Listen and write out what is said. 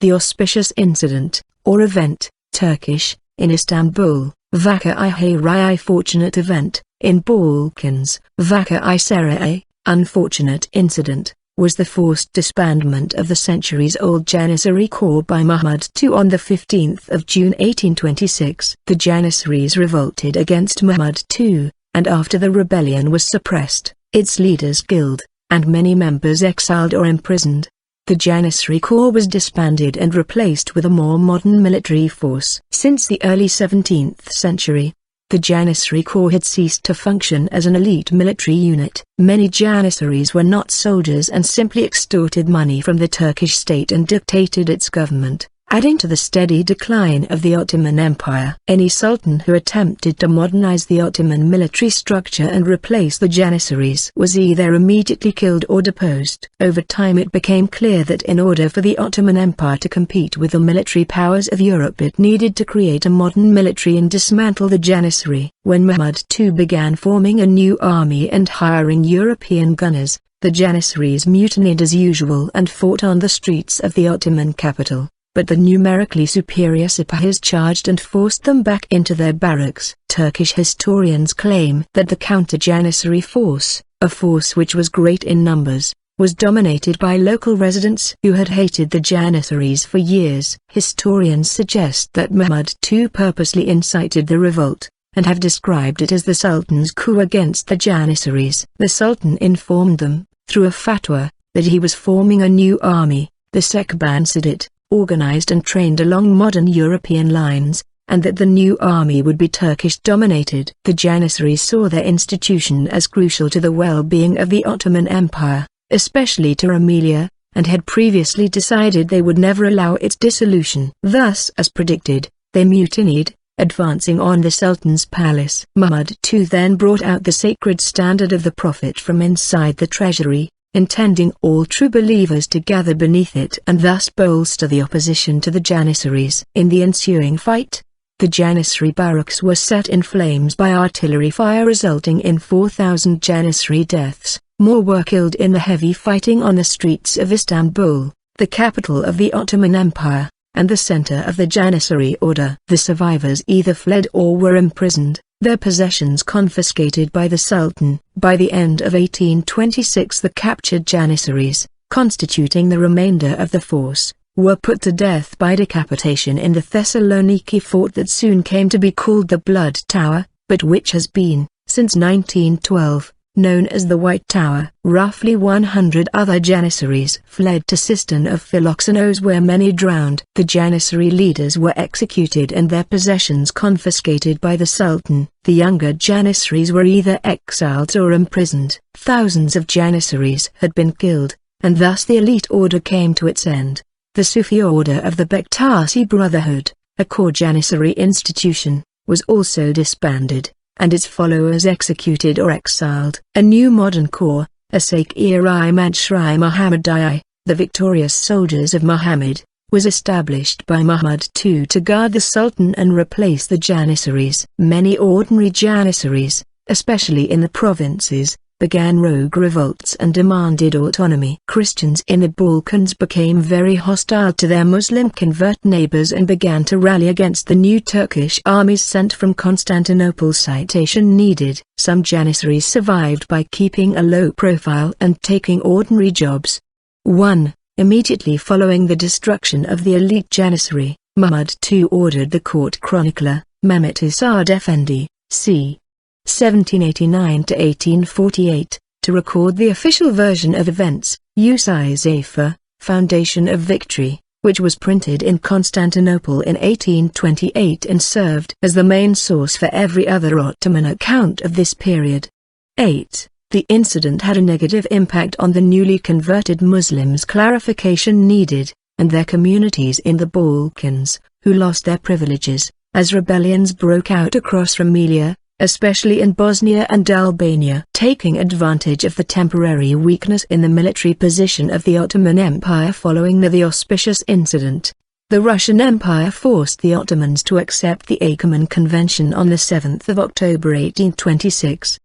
The Auspicious Incident, or event, Turkish, in Istanbul, Vaka-i Hayriye fortunate event, in Balkans, Vaka-i Şerriyye, unfortunate incident, was the forced disbandment of the centuries-old Janissary Corps by Mahmud II on 15 June 1826. The Janissaries revolted against Mahmud II, and after the rebellion was suppressed, its leaders killed, and many members exiled or imprisoned. The Janissary Corps was disbanded and replaced with a more modern military force. Since the early 17th century, the Janissary Corps had ceased to function as an elite military unit. Many Janissaries were not soldiers and simply extorted money from the Turkish state and dictated its government, adding to the steady decline of the Ottoman Empire. Any sultan who attempted to modernize the Ottoman military structure and replace the Janissaries was either immediately killed or deposed. Over time it became clear that in order for the Ottoman Empire to compete with the military powers of Europe it needed to create a modern military and dismantle the Janissary. When Mahmud II began forming a new army and hiring European gunners, the Janissaries mutinied as usual and fought on the streets of the Ottoman capital. But the numerically superior Sipahis charged and forced them back into their barracks. Turkish historians claim that the counter-Janissary force, a force which was great in numbers, was dominated by local residents who had hated the Janissaries for years. Historians suggest that Mahmud II purposely incited the revolt, and have described it as the Sultan's coup against the Janissaries. The Sultan informed them, through a fatwa, that he was forming a new army, the Sekbansidit, organized and trained along modern European lines, and that the new army would be Turkish-dominated. The Janissaries saw their institution as crucial to the well-being of the Ottoman Empire, especially to Amelia, and had previously decided they would never allow its dissolution. Thus, as predicted, they mutinied, advancing on the Sultan's palace. Mahmud II then brought out the sacred standard of the Prophet from inside the treasury, intending all true believers to gather beneath it and thus bolster the opposition to the Janissaries. In the ensuing fight, the Janissary barracks were set in flames by artillery fire, resulting in 4,000 Janissary deaths. More were killed in the heavy fighting on the streets of Istanbul, the capital of the Ottoman Empire, and the center of the Janissary order. The survivors either fled or were imprisoned, their possessions confiscated by the Sultan. By the end of 1826 the captured Janissaries, constituting the remainder of the force, were put to death by decapitation in the Thessaloniki fort that soon came to be called the Blood Tower, but which has been, since 1912, known as the White Tower. Roughly 100 other Janissaries fled to Sistan of Philoxenos, where many drowned. The Janissary leaders were executed and their possessions confiscated by the Sultan. The younger Janissaries were either exiled or imprisoned. Thousands of Janissaries had been killed, and thus the elite order came to its end. The Sufi order of the Bektashi Brotherhood, a core Janissary institution, was also disbanded, and its followers executed or exiled. A new modern corps, Asakir-i Muhammadiyah, the victorious soldiers of Muhammad, was established by Mahmud II to guard the Sultan and replace the Janissaries. Many ordinary Janissaries, especially in the provinces, began rogue revolts and demanded autonomy. Christians in the Balkans became very hostile to their Muslim convert neighbors and began to rally against the new Turkish armies sent from Constantinople. Citation needed. Some Janissaries survived by keeping a low profile and taking ordinary jobs. 1. Immediately following the destruction of the elite Janissary, Mahmud II ordered the court chronicler, Mehmet İsa'd Efendi, c. 1789–1848, to record the official version of events, Usai Zafer, Foundation of Victory, which was printed in Constantinople in 1828 and served as the main source for every other Ottoman account of this period. 8. The incident had a negative impact on the newly converted Muslims. Clarification needed, and their communities in the Balkans, who lost their privileges, as rebellions broke out across Rumelia, especially in Bosnia and Albania. Taking advantage of the temporary weakness in the military position of the Ottoman Empire following the Auspicious Incident, the Russian Empire forced the Ottomans to accept the Akerman Convention on 7 October 1826.